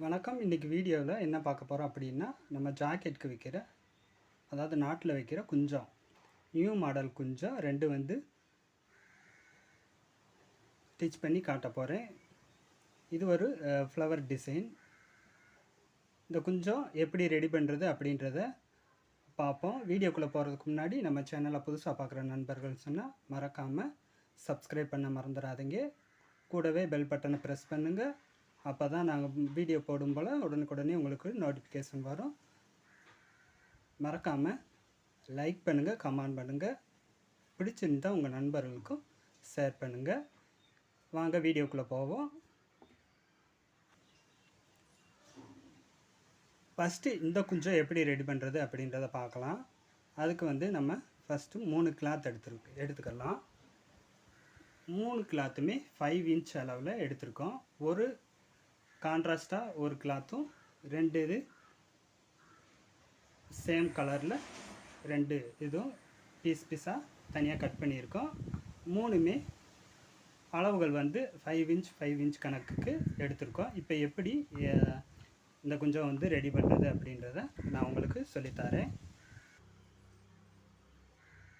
வணக்கம். இன்றைக்கி வீடியோவில் என்ன பார்க்க போகிறோம் அப்படின்னா, நம்ம ஜாக்கெட்டுக்கு வைக்கிற, அதாவது நாட்டில் வைக்கிற குஞ்சம், நியூ மாடல் குஞ்சம் 2 வந்து ஸ்டிச் பண்ணி காட்ட போகிறேன். இது ஒரு ஃப்ளவர் டிசைன். இந்த குஞ்சம் எப்படி ரெடி பண்ணுறது அப்படின்றத பார்ப்போம். வீடியோக்குள்ளே போகிறதுக்கு முன்னாடி நம்ம சேனலை புதுசாக பார்க்குற நண்பர்கள் சொன்னால் மறக்காமல் சப்ஸ்கிரைப் பண்ண மறந்துடாதீங்க. கூடவே பெல் பட்டனை ப்ரெஸ் பண்ணுங்கள். அப்போ தான் நாங்கள் வீடியோ போடும் போல் உடனுக்குடனே உங்களுக்கு நோட்டிஃபிகேஷன் வரும். மறக்காமல் லைக் பண்ணுங்கள், கமெண்ட் பண்ணுங்கள், பிடிச்சிருந்தால் உங்கள் நண்பர்களுக்கும் ஷேர் பண்ணுங்கள். வாங்க வீடியோக்குள்ளே போவோம். ஃபஸ்ட்டு இந்த குஞ்சம் எப்படி ரெடி பண்ணுறது அப்படின்றத பார்க்கலாம். அதுக்கு வந்து நம்ம ஃபஸ்ட்டு 3 கிளாத் எடுத்துக்கலாம். 3 கிளாத்துமே 5 இன்ச் அளவில் எடுத்திருக்கோம். ஒரு கான்ட்ராஸ்டாக ஒரு கிளாத்தும் 2 இது சேம் கலரில் 2 இதுவும் பீஸாக தனியாக கட் பண்ணியிருக்கோம். 3மே அளவுகள் வந்து 5 இன்ச் கணக்குக்கு எடுத்திருக்கோம். இப்போ எப்படி இந்த குஞ்சம் வந்து ரெடி பண்ணுறது அப்படின்றத நான் உங்களுக்கு சொல்லித்தரேன்.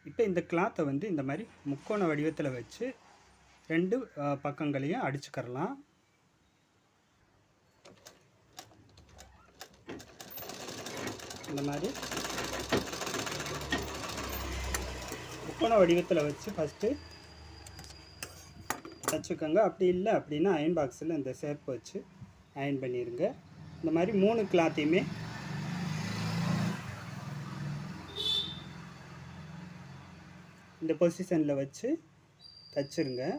இப்போ இந்த கிளாத்தை வந்து இந்த மாதிரி முக்கோண வடிவத்தில் வச்சு 2 பக்கங்களையும் அடிச்சுக்கிறலாம். இந்த மாதிரி முக்கோண வடிவத்தில் வச்சு ஃபஸ்ட்டு தச்சுக்கோங்க. அப்படி இல்லை அப்படின்னா அயன் பாக்ஸில் இந்த ஷேப் வச்சு அயன் பண்ணிடுங்க. இந்த மாதிரி 3 கிளாத்தையுமே இந்த பொசிஷனில் வச்சு தச்சுருங்க.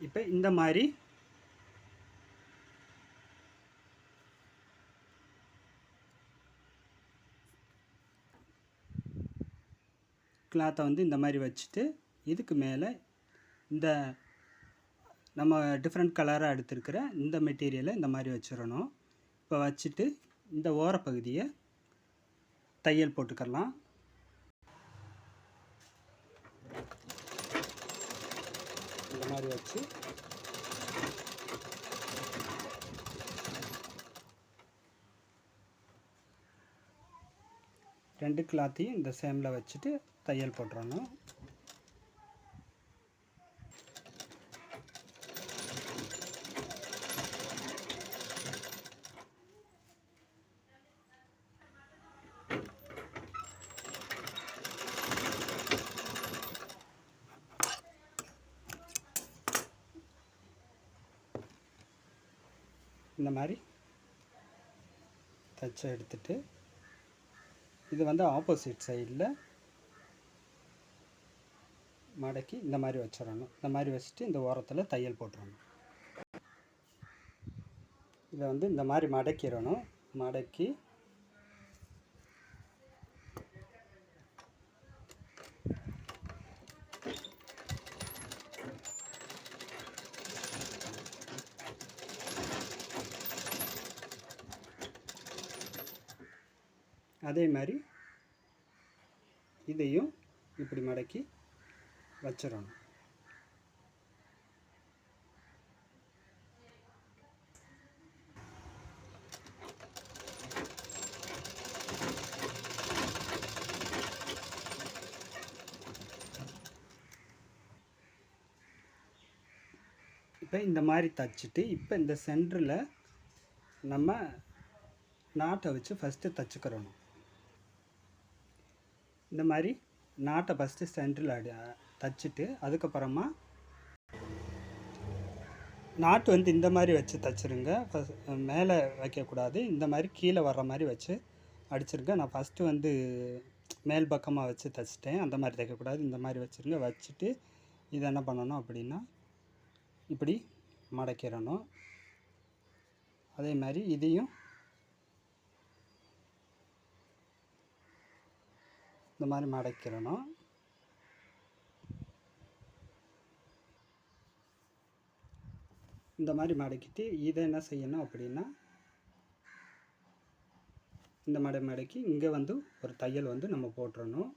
இப்போ இந்த மாதிரி கிளாத்தை வந்து இந்த மாதிரி வச்சுட்டு இதுக்கு மேலே இந்த நம்ம டிஃப்ரெண்ட் கலராக எடுத்துருக்கிற இந்த மெட்டீரியலை இந்த மாதிரி வச்சிடணும். இப்போ வச்சுட்டு இந்த ஓரப்பகுதியை தையல் போட்டுக்கலாம். இந்த மாதிரி வச்சு ரெண்டு கிளாத்தையும் இந்த சேமில் வச்சுட்டு தையல் போட்டுறணும். இந்த மாதிரி தச்சு எடுத்துட்டு இது வந்து ஆப்போசிட் சைடில் மடக்கி இந்த மாதிரி வச்சிடணும். இந்த மாதிரி வச்சுட்டு இந்த ஓரத்தில் தையல் போட்டுறணும். இதை வந்து இந்த மாதிரி மடக்கிடணும். மடக்கி அதே மாதிரி இதையும் இப்படி மடக்கி வச்சிடணும். இப்போ இந்த மாதிரி தச்சுட்டு இப்போ இந்த சென்டரில் நம்ம நாட்டை வச்சு ஃபஸ்ட்டு தச்சுக்கிறணும். இந்த மாதிரி நாட்டை ஃபஸ்ட்டு சென்டரில் தச்சுட்டு அதுக்கப்புறமா நாட்டு வந்து இந்த மாதிரி வச்சு தச்சுருங்க. மேலே வைக்கக்கூடாது, இந்த மாதிரி கீழே வர்ற மாதிரி வச்சு அடிச்சிருங்க. நான் ஃபஸ்ட்டு வந்து மேல் பக்கமாக வச்சு தைச்சிட்டேன். அந்த மாதிரி தைக்கக்கூடாது, இந்த மாதிரி வச்சுருங்க. வச்சுட்டு இதை என்ன பண்ணணும் அப்படின்னா இப்படி மடக்கிடணும். அதே மாதிரி இதையும் இந்த மாதிரி மடக்கிடணும். இந்த மாதிரி மடக்கிட்டு இதை என்ன செய்யணும் அப்படின்னா இந்த மடக்கி இங்கே வந்து ஒரு தையல் வந்து நம்ம போட்டுறணும்.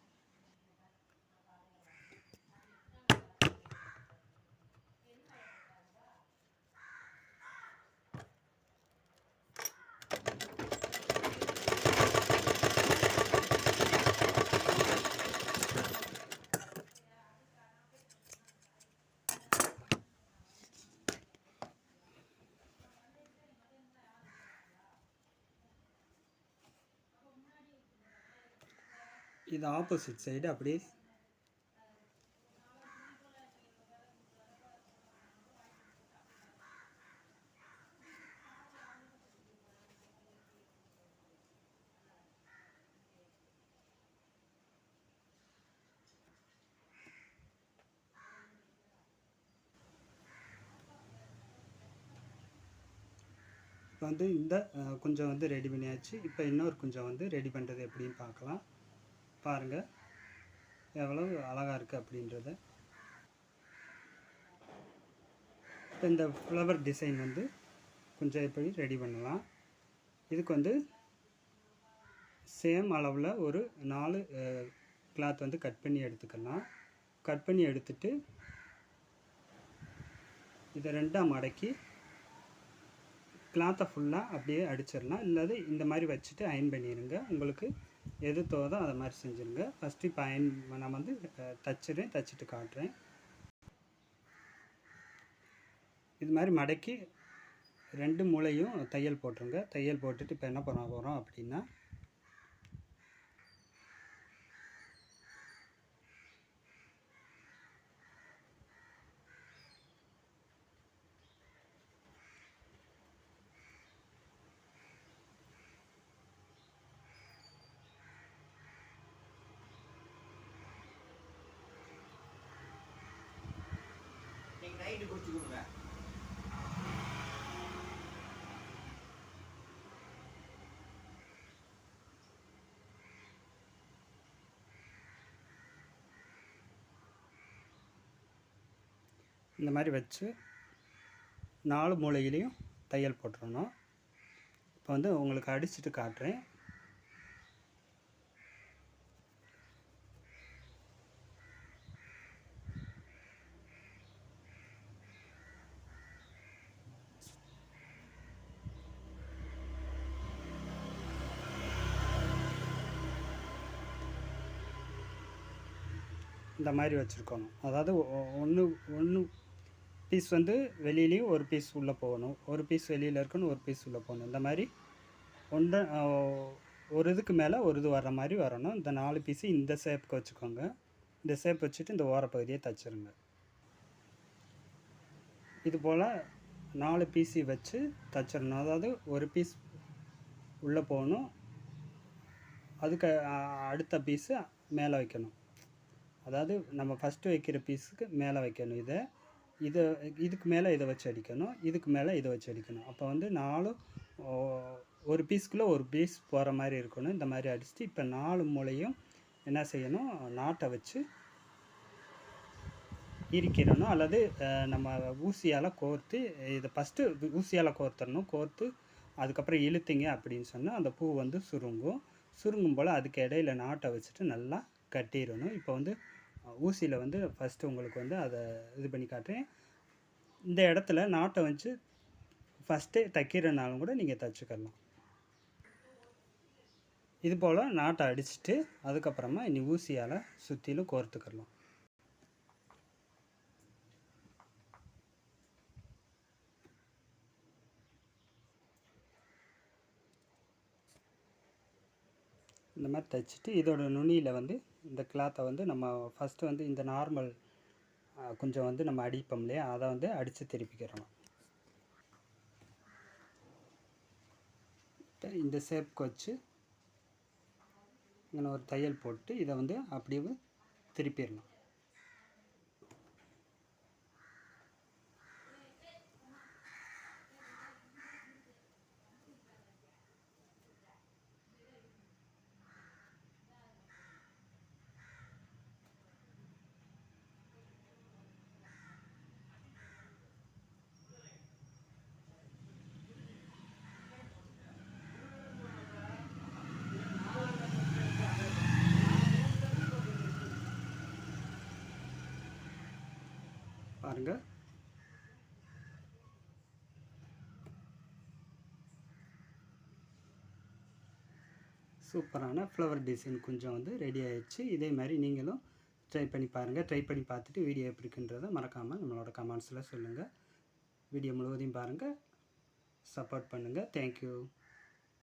இது ஆப்போசிட் சைடு அப்படியே இப்போ வந்து இந்த கொஞ்சம் வந்து ரெடி பண்ணியாச்சு. இப்போ இன்னொரு கொஞ்சம் வந்து ரெடி பண்ணுறது எப்படின்னு பார்க்கலாம். பாருங்கள் எவ்வளவு அழகாக இருக்குது அப்படின்றத. இப்போ இந்த ஃப்ளவர் டிசைன் வந்து கொஞ்சம் எப்படி ரெடி பண்ணலாம். இதுக்கு வந்து சேம் அளவில் ஒரு 4 கிளாத் வந்து கட் பண்ணி எடுத்துக்கலாம். கட் பண்ணி எடுத்துட்டு இதை ரெண்டாக மடக்கி கிளாத்தை ஃபுல்லாக அப்படியே அடிச்சிடலாம். இல்லாது இந்த மாதிரி வச்சுட்டு அயன் பண்ணிடுங்க. உங்களுக்கு எது தோதோ அதை மாதிரி செஞ்சுருங்க. ஃபஸ்ட்டு இப்போ அயன் நான் வந்து தச்சுட்டு காட்டுறேன். இது மாதிரி மடக்கி 2 மூலையும் தையல் போட்டுருங்க. தையல் போட்டுட்டு இப்போ என்ன பண்ண போகிறோம் அப்படின்னா இந்த மாதிரி வச்சு 4 மூலையிலையும் தையல் போட்டுறணும். இப்போ வந்து உங்களுக்கு அடிச்சுட்டு காட்டுறேன். இந்த மாதிரி வச்சுருக்கணும். அதாவது ஒன்று பீஸ் வந்து வெளியிலையும் ஒரு பீஸ் உள்ளே போகணும், ஒரு பீஸ் வெளியில் இருக்கணும், ஒரு பீஸ் உள்ளே போகணும். இந்த மாதிரி ஒரு இதுக்கு மேலே ஒரு இது வர்ற மாதிரி வரணும். இந்த 4 பீஸு இந்த ஷேப்புக்கு வச்சுக்கோங்க. இந்த ஷேப் வச்சுட்டு இந்த ஓரப்பகுதியை தச்சுருங்க. இது போல் 4 பீஸு வச்சு தச்சிடணும். அதாவது ஒரு பீஸ் உள்ளே போகணும், அதுக்கு அடுத்த பீஸு மேலே வைக்கணும். அதாவது நம்ம ஃபஸ்ட்டு வைக்கிற பீஸுக்கு மேலே வைக்கணும். இதுக்கு மேலே இதை வச்சு அடிக்கணும், இதுக்கு மேலே இதை வச்சு அடிக்கணும். அப்போ வந்து 4 ஒரு பீஸ்க்குள்ளே ஒரு பீஸ் போகிற மாதிரி இருக்கணும். இந்த மாதிரி அடிச்சுட்டு இப்போ 4 மூலையும் என்ன செய்யணும், நாட்டை வச்சு இறுக்கிடணும். அல்லது நம்ம ஊசியால் கோர்த்து இதை ஃபஸ்ட்டு ஊசியால் கோர்த்துடணும். கோர்த்து அதுக்கப்புறம் இழுத்திங்க அப்படின்னு சொன்னால் அந்த பூ வந்து சுருங்கும் போல் அதுக்கு இடையில நாட்டை வச்சுட்டு நல்லா கட்டிடணும். இப்போ வந்து ஊசியில் வந்து ஃபஸ்ட்டு உங்களுக்கு வந்து அதை இது பண்ணி காட்டுறேன். இந்த இடத்துல நாட்டை வச்சு ஃபஸ்ட்டே தைக்கிறனாலும் கூட நீங்கள் தைச்சிக்கலாம். இது போல் நாட்டை அடிச்சுட்டு அதுக்கப்புறமா இனி ஊசியால் சுற்றிலும் கோர்த்துக்கலாம். இந்த மாதிரி தைச்சிட்டு இதோட நுனியில் வந்து இந்த கிளாத்தை வந்து நம்ம ஃபஸ்ட்டு வந்து இந்த நார்மல் கொஞ்சம் வந்து நம்ம அடிப்போம் இல்லையா, அதை வந்து அடித்து திருப்பிக்கிறணும். இந்த ஷேப்க்கு வச்சு இங்கே ஒரு தையல் போட்டு இதை வந்து அப்படியே திருப்பிடணும். பாருங்கள், சூப்பரான ஃப்ளவர் டிசைன் கொஞ்சம் வந்து ரெடி ஆயிடுச்சு. இதே மாதிரி நீங்களும் ட்ரை பண்ணி பாருங்கள். ட்ரை பண்ணி பார்த்துட்டு வீடியோ எப்படி இருக்குன்றதை மறக்காமல் நம்மளோட கமெண்ட்ஸில் சொல்லுங்கள். வீடியோ முழுவதையும் பாருங்கள், சப்போர்ட் பண்ணுங்கள். தேங்க்யூ.